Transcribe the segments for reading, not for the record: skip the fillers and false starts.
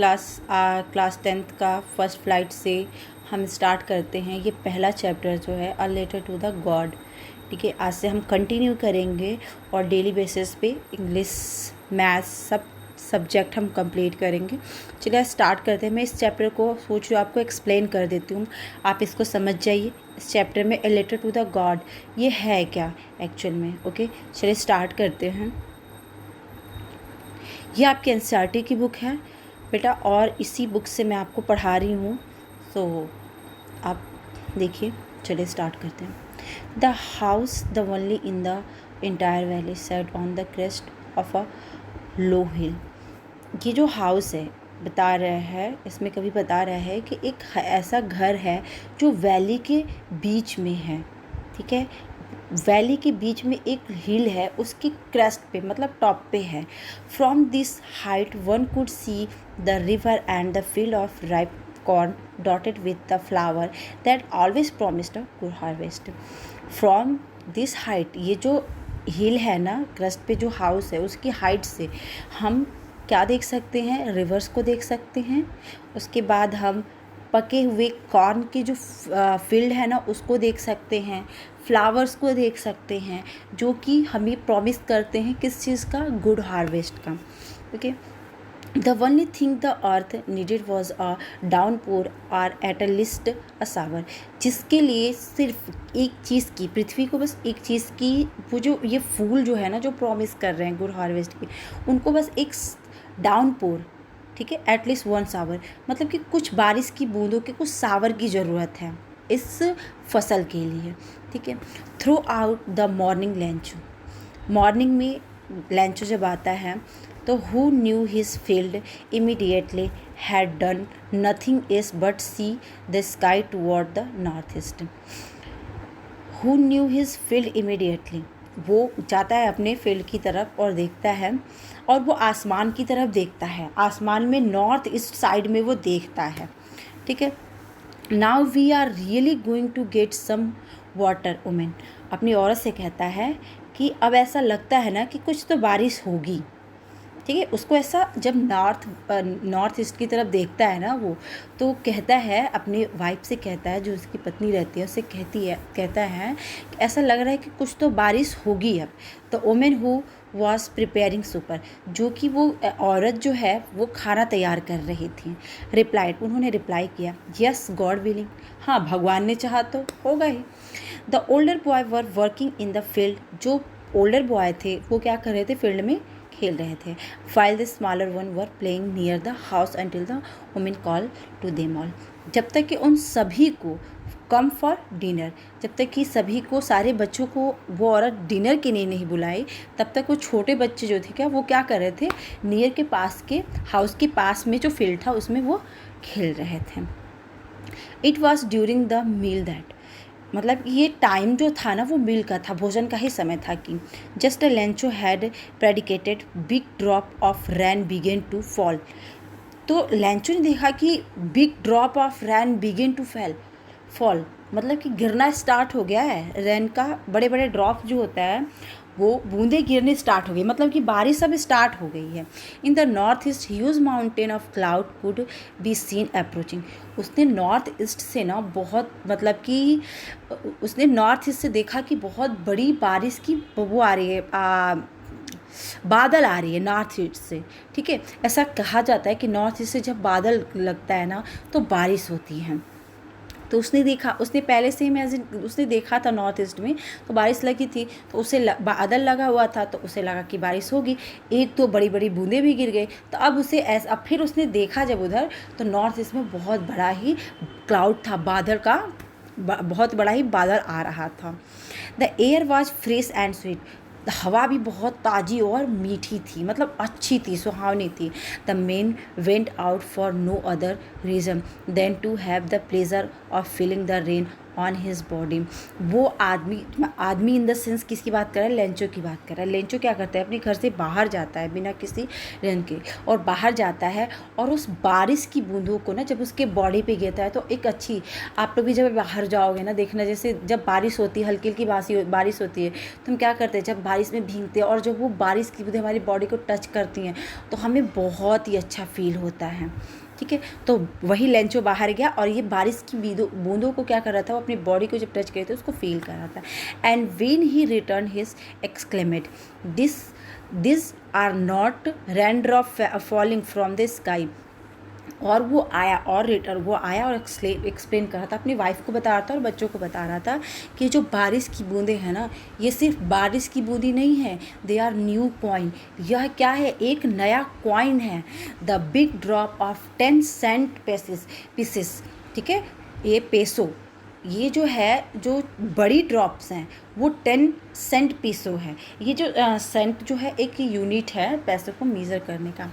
Class 10th का first flight से हम स्टार्ट करते हैं। ये पहला चैप्टर जो है a letter to the god, ठीक है। आज से हम कंटिन्यू करेंगे और डेली बेसिस पे इंग्लिश मैथ्स सब सब्जेक्ट हम कंप्लीट करेंगे। चलिए स्टार्ट करते हैं। मैं इस चैप्टर को सोच रही हूँ आपको एक्सप्लेन कर देती हूँ, आप इसको समझ जाइए। इस चैप्टर में a letter to the god ये है क्या एक्चुअल में, ओके। चलिए स्टार्ट करते हैं। ये आपकी एनसीईआरटी की बुक है बेटा, और इसी बुक से मैं आपको पढ़ा रही हूँ, तो आप देखिए। चलिए स्टार्ट करते हैं। The house the only in the entire valley set on the crest of a low hill. ये जो हाउस है बता रहा है, इसमें कभी बता रहा है कि एक ऐसा घर है जो वैली के बीच में है, ठीक है। वैली के बीच में एक हिल है, उसकी क्रेस्ट पे मतलब टॉप पे है। From this height one could see the river and the field of ripe corn dotted with the flower that always promised a good harvest. From this height, ये जो हिल है ना, क्रेस्ट पे जो हाउस है उसकी हाइट से हम क्या देख सकते हैं, रिवर्स को देख सकते हैं। उसके बाद हम पके हुए कॉर्न की जो फील्ड है ना उसको देख सकते हैं, फ्लावर्स को देख सकते हैं, जो कि हमें प्रॉमिस करते हैं किस चीज़ का, गुड हार्वेस्ट का, okay. The only thing the earth needed was a downpour are at a list अ सावर। जिसके लिए सिर्फ एक चीज़ की, पृथ्वी को बस एक चीज़ की, वो जो ये फूल जो है ना जो प्रॉमिस कर रहे हैं गुड हार्वेस्ट की, उनको बस एक डाउनपोर, ठीक है, एटलीस्ट वन सावर, मतलब कि कुछ बारिश की बूंदों के कुछ सावर की ज़रूरत है इस फसल के लिए, ठीक है। Through out the morning lunch, morning में लंच जब आता है तो who knew his field immediately had done nothing else but see the sky toward the north east. Who knew his field immediately, वो जाता है अपने फील्ड की तरफ और देखता है, और वो आसमान की तरफ देखता है, आसमान में नॉर्थ ईस्ट साइड में वो देखता है, ठीक है। Now we are really going to get some water women, अपनी औरत से कहता है कि अब ऐसा लगता है ना कि कुछ तो बारिश होगी, ठीक है। उसको ऐसा जब नॉर्थ ईस्ट की तरफ देखता है ना वो, तो कहता है अपनी वाइफ से, कहता है जो उसकी पत्नी रहती है उससे कहता है कि ऐसा लग रहा है कि कुछ तो बारिश होगी अब। तो women who was preparing super, जो कि वो औरत जो है वो खाना तैयार कर रही थी, रिप्लाइड, उन्होंने रिप्लाई किया, यस गॉड विलिंग, हाँ भगवान ने चाहा तो होगा ही। The older boy were working in the field, जो ओल्डर बॉय थे वो क्या कर रहे थे, फील्ड में खेल रहे थे। while the smaller one were playing near the house until the women called to them all, जब तक कि उन सभी को कम फॉर डिनर, जब तक कि सभी को, सारे बच्चों को वो औरत डिनर के लिए नहीं बुलाई, तब तक वो छोटे बच्चे जो थे वो क्या कर रहे थे, नियर के पास के हाउस के पास में जो फील्ड था उसमें वो खेल रहे थे। It was during the meal that, मतलब ये टाइम जो था ना वो मील का था, भोजन का ही समय था कि just a Lencho had predicated big drop of rain began to fall. तो लंचो ने देखा कि big drop of rain began to fall, मतलब कि गिरना स्टार्ट हो गया है, रैन का बड़े बड़े ड्रॉप जो होता है वो बूंदे गिरने स्टार्ट हो गई, मतलब कि बारिश अब स्टार्ट हो गई है। In the north east huge mountain of cloud could be seen approaching, उसने नॉर्थ ईस्ट से ना बहुत, मतलब कि उसने नॉर्थ ईस्ट से देखा कि बहुत बड़ी बारिश की वो आ रही है, बादल आ रही है नॉर्थ ईस्ट से, ठीक है। ऐसा कहा जाता है कि नॉर्थ ईस्ट से जब बादल लगता है ना तो बारिश होती है। तो उसने देखा, उसने पहले से ही उसने देखा था नॉर्थ ईस्ट में तो बारिश लगी थी, तो उसे बादल लगा हुआ था, तो उसे लगा कि बारिश होगी, एक तो बड़ी बड़ी बूंदें भी गिर गई। तो अब उसे ऐसा, अब फिर उसने देखा जब उधर, तो नॉर्थ ईस्ट में बहुत बड़ा ही क्लाउड था, बादल का बहुत बड़ा ही बादल आ रहा था। The air was fresh and sweet, हवा भी बहुत ताज़ी और मीठी थी, मतलब अच्छी थी, सुहावनी थी। The men went out for no other reason than to have the pleasure of feeling the rain on his body. वो आदमी इन द सेंस किसकी बात कर रहा है? लेंचो की बात कर रहा है। लेंचो क्या करता है? अपने घर से बाहर जाता है बिना किसी रीज़न के, और बाहर जाता है और उस बारिश की बूंदों को ना जब उसके बॉडी पे गिरता है तो एक अच्छी, आप लोग भी जब बाहर जाओगे ना देखना, जैसे जब बारिश होती है, हल्की हल्की बारिश होती है, तो हम क्या करते हैं जब बारिश में भीगते हैं और जब वो बारिश की बूंदें हमारी बॉडी को टच करती हैं तो हमें बहुत ही अच्छा फील होता है। ठीक है, तो वही लेंचो बाहर गया और ये बारिश की बूंदों को क्या कर रहा था? वो अपनी बॉडी को जब टच करे थे उसको फील कर रहा था। And when he return his exclaimed, this are not raindrop falling from the sky. और वो आया और एक्सप्लेन कर रहा था, अपनी वाइफ को बता रहा था और बच्चों को बता रहा था कि जो बारिश की बूंदें हैं ना, ये सिर्फ बारिश की बूंदी नहीं है, दे आर न्यू कॉइन। यह क्या है? एक नया कॉइन है। The big drop of 10 cent pieces. ठीक है, ये पेसो, ये जो है जो बड़ी ड्रॉप्स हैं वो 10 सेंट पीसो है। ये जो सेंट जो है एक यूनिट है पैसे को मेज़र करने का,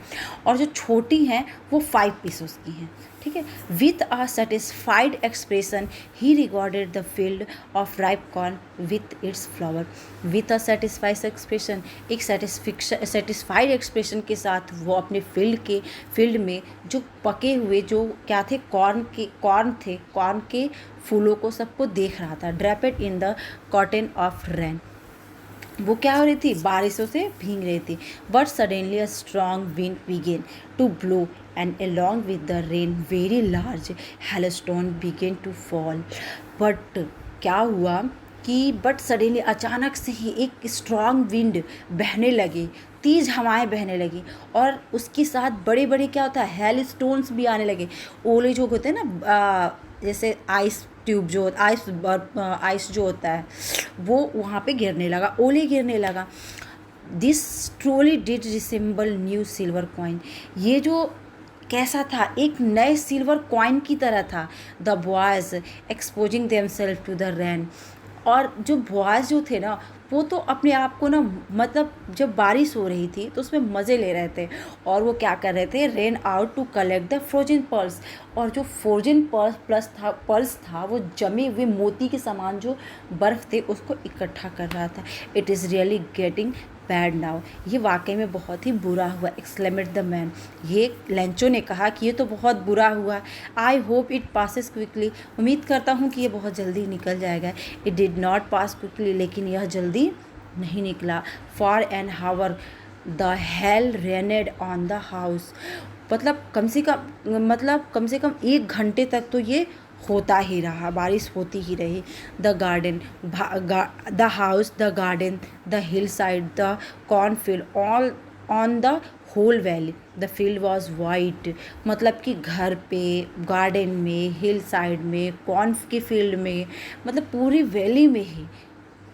और जो छोटी हैं वो 5 पीसोस की हैं। ठीक है, with a satisfied expression he regarded the field of ripe corn with its flower. With a satisfied expression, एक सेटिस्फाइड एक्सप्रेशन के साथ वो अपने फील्ड में जो पके हुए जो क्या थे? कॉर्न के फूलों को सबको देख रहा था। Draped in the cotton of rain, वो क्या हो रही थी? बारिशों से भीग रही थी। But suddenly a strong wind began to blow and along with the rain very large hailstone began to fall। But क्या हुआ कि बट सडनली अचानक से ही एक स्ट्रॉन्ग विंड बहने लगी, तेज़ हवाएं बहने लगी, और उसके साथ बड़े बड़े क्या होता है? हेल स्टोन्स भी आने लगे। ओले जो होते हैं ना, जैसे आइस ट्यूब जो आइस जो होता है वो वहाँ पे गिरने लगा, ओले गिरने लगा। This truly did resemble new silver coin. ये जो कैसा था? एक नए सिल्वर कॉइन की तरह था। The boys exposing themselves to the rain. और जो बॉयज़ जो थे ना वो तो अपने आप को ना, मतलब जब बारिश हो रही थी तो उसमें मज़े ले रहे थे, और वो क्या कर रहे थे? Ran out to collect the frozen pearls. और जो फ्रोजन पर्ल्स था वो जमे हुए मोती के समान जो बर्फ़ थे उसको इकट्ठा कर रहा था। It is really getting bad now, ये वाकई में बहुत ही बुरा हुआ। एक्सक्लेमेड द मैन, ये लेंचो ने कहा कि ये तो बहुत बुरा हुआ। I hope it passes quickly, उम्मीद करता हूँ कि ये बहुत जल्दी निकल जाएगा। It did not pass quickly, लेकिन यह जल्दी नहीं निकला। For an hour the hail rained on the house, मतलब कम से कम 1 घंटे तक तो ये होता ही रहा, बारिश होती ही रही। The garden, the house, the garden, the hill side, the cornfield, all on the whole valley. The field was white, मतलब कि घर पे, गार्डन में, हिल साइड में, कॉर्न के फील्ड में, मतलब पूरी वैली में ही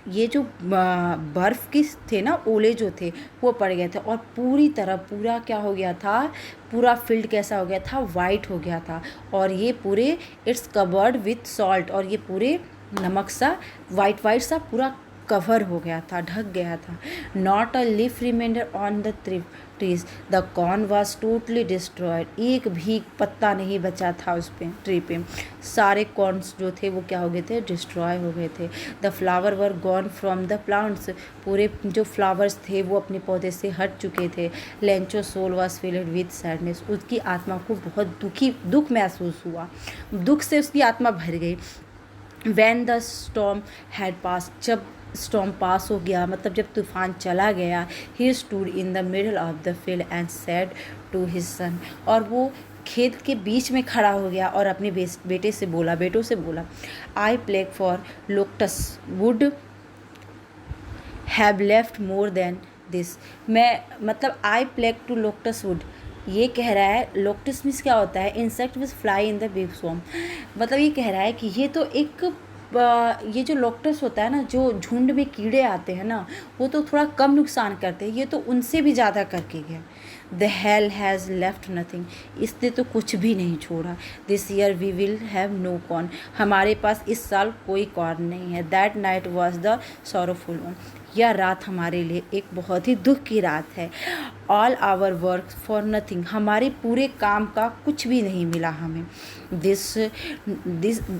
ये जो बर्फ़ के थे ना, ओले जो थे वो पड़ गए थे, और पूरा क्या हो गया था? पूरा फील्ड कैसा हो गया था? वाइट हो गया था। और ये पूरे इट्स कवर्ड विथ सॉल्ट, और ये पूरे नमक सा वाइट सा पूरा कवर हो गया था, ढक गया था। Not a leaf remainder on the trees, the corn was totally destroyed, एक भी पत्ता नहीं बचा था उस पे ट्री पे। सारे कॉर्न्स जो थे वो क्या हो गए थे? डिस्ट्रॉय हो गए थे। The flower were gone from the plants, पूरे जो फ्लावर्स थे वो अपने पौधे से हट चुके थे। Lencho soul was filled with sadness, उसकी आत्मा को बहुत दुख महसूस हुआ, दुख से उसकी आत्मा भर गई। वैन द स्टॉर्म हैड पास, जब स्टॉर्म पास हो गया, मतलब जब तूफान चला गया, he stood in the middle of the field and said to his son, और वो खेत के बीच में खड़ा हो गया और अपने बेटों से बोला, I plague for locusts would have left more than this. मैं मतलब I plague to locusts would, ये कह रहा है, लोकटस मीन्स क्या होता है? Insect which fly in the big swarm. मतलब ये कह रहा है कि ये तो एक ये जो लोकटस होता है ना, जो झुंड में कीड़े आते हैं ना, वो तो थोड़ा कम नुकसान करते हैं, ये तो उनसे भी ज़्यादा करके गया। The hail has left nothing, इसने तो कुछ भी नहीं छोड़ा। This year we will have no corn, हमारे पास इस साल कोई कॉर्न नहीं है। That night was the sorrowful one, यह रात हमारे लिए एक बहुत ही दुख की रात है। All our work for nothing, हमारे पूरे काम का कुछ भी नहीं मिला हमें। This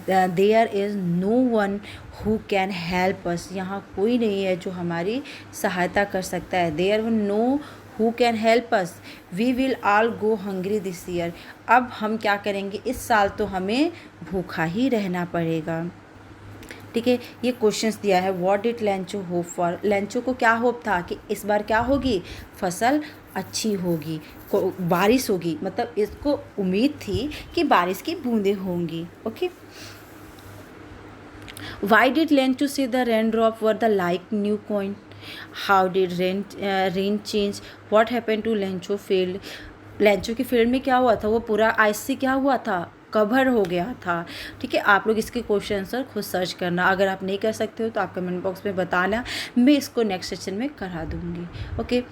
there is no one who can help us, यहाँ कोई नहीं है जो हमारी सहायता कर सकता है। There no who can help us, we will all go hungry this year, अब हम क्या करेंगे, इस साल तो हमें भूखा ही रहना पड़ेगा। ठीक है, ये क्वेश्चंस दिया है। What did Lencho hope for, Lencho को क्या होप था कि इस बार क्या होगी, फसल अच्छी होगी, बारिश होगी, मतलब इसको उम्मीद थी कि बारिश की बूंदें होंगी। Okay, why did Lencho see the rain drop were the like new coin, how did rain change, what happen to Lencho field, Lencho के फील्ड में क्या हुआ था, वो पूरा आइस से क्या हुआ था, कवर हो गया था। ठीक है, आप लोग इसके क्वेश्चन आंसर खुद सर्च करना, अगर आप नहीं कर सकते हो तो आप कमेंट बॉक्स में बताना, मैं इसको नेक्स्ट सेशन में करा दूँगी। ओके,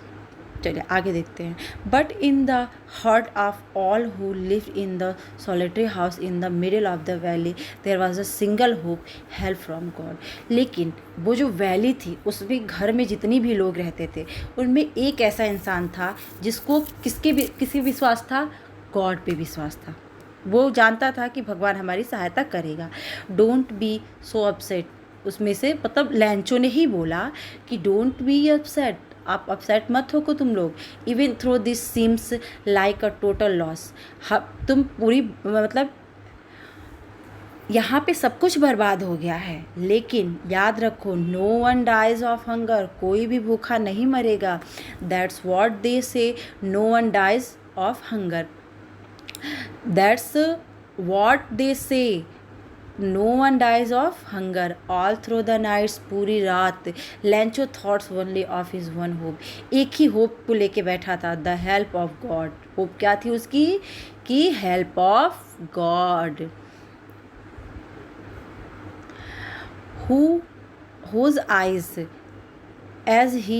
चलिए आगे देखते हैं। But in the heart of all who live in the solitary house in the middle of the valley there was a single hope, help from god, लेकिन वो जो वैली थी उसमें घर में जितनी भी लोग रहते थे उनमें एक ऐसा इंसान था जिसको किसके विश्वास था, गॉड पे विश्वास था। वो जानता था कि भगवान हमारी सहायता करेगा। डोंट बी सो अपसेट, उसमें से मतलब लेंचो ने ही बोला कि डोंट बी अपसेट, आप अपसेट मत हो को तुम लोग। Even through this seems like a total loss, तुम पूरी मतलब यहाँ पे सब कुछ बर्बाद हो गया है, लेकिन याद रखो no one dies of hunger, कोई भी भूखा नहीं मरेगा। That's what they say, no one dies of hunger, that's what they say, no one dies of hunger. All through the nights, पूरी रात Lencho thoughts only of his one hope, एक ही hope को लेके बैठा था, the help of God. Hope क्या थी उसकी, कि help of God. whose eyes as he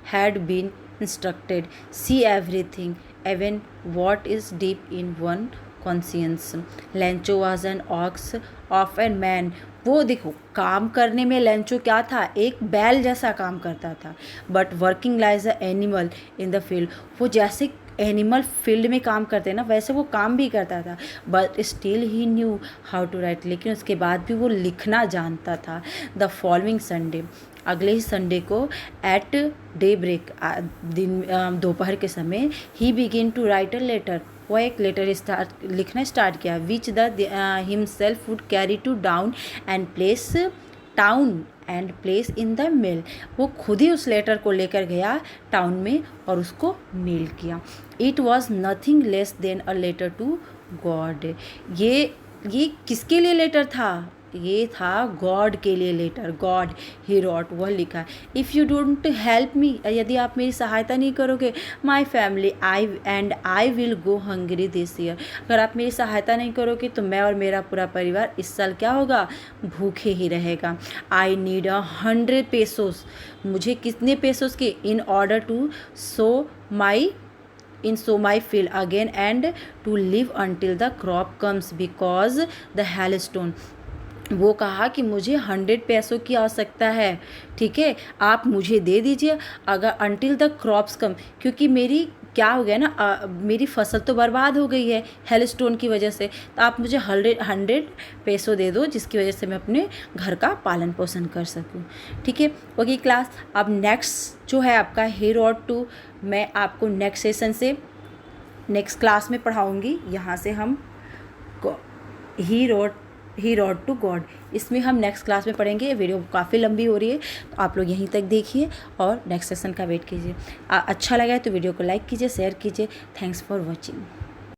had been instructed see everything, even what is deep in one conscience. Lencho was an ox of a man, वो देखो काम करने में Lencho क्या था, एक बैल जैसा काम करता था। But working lies a animal in the field, वो जैसे एनिमल फील्ड में काम करते हैं ना वैसे वो काम भी करता था। But still he knew how to write, लेकिन उसके बाद भी वो लिखना जानता था। द फॉलोइंग संडे, अगले ही संडे को एट डे ब्रेक, दिन दोपहर के समय, he begin to write a letter, वो एक लेटर लिखना स्टार्ट किया, which the himself would carry to down and place town and place in the mail, वो खुद ही उस लेटर को लेकर गया टाउन में और उसको मेल किया। It was nothing less than a letter to god, ये किसके लिए लेटर था, ये था गॉड के लिए लेटर। गॉड ही रॉट, वह लिखा, if you don't help me, यदि आप मेरी सहायता नहीं करोगे, my family I will go hungry this year, अगर आप मेरी सहायता नहीं करोगे तो मैं और मेरा पूरा परिवार इस साल क्या होगा, भूखे ही रहेगा। आई नीड 100 पेसोस, मुझे कितने पेसोस के, in order to sow my field again and to live until the crop comes because the hailstone, वो कहा कि मुझे 100 पैसों की आवश्यकता है, ठीक है, आप मुझे दे दीजिए अगर until द क्रॉप्स कम, क्योंकि मेरी क्या हो गया ना, मेरी फसल तो बर्बाद हो गई है हेलस्टोन की वजह से, तो आप मुझे 100 पैसों दे दो जिसकी वजह से मैं अपने घर का पालन पोषण कर सकूं। ठीक है, ओके क्लास, अब नेक्स्ट जो है आपका ही रॉट टू, मैं आपको नेक्स्ट सेशन से नेक्स्ट क्लास में पढ़ाऊँगी। यहाँ से हम ही रॉट टू गॉड, इसमें हम नेक्स्ट क्लास में पढ़ेंगे। ये वीडियो काफ़ी लंबी हो रही है तो आप लोग यहीं तक देखिए और नेक्स्ट सेशन का वेट कीजिए। अच्छा लगा है तो वीडियो को लाइक कीजिए, शेयर कीजिए। Thanks for watching.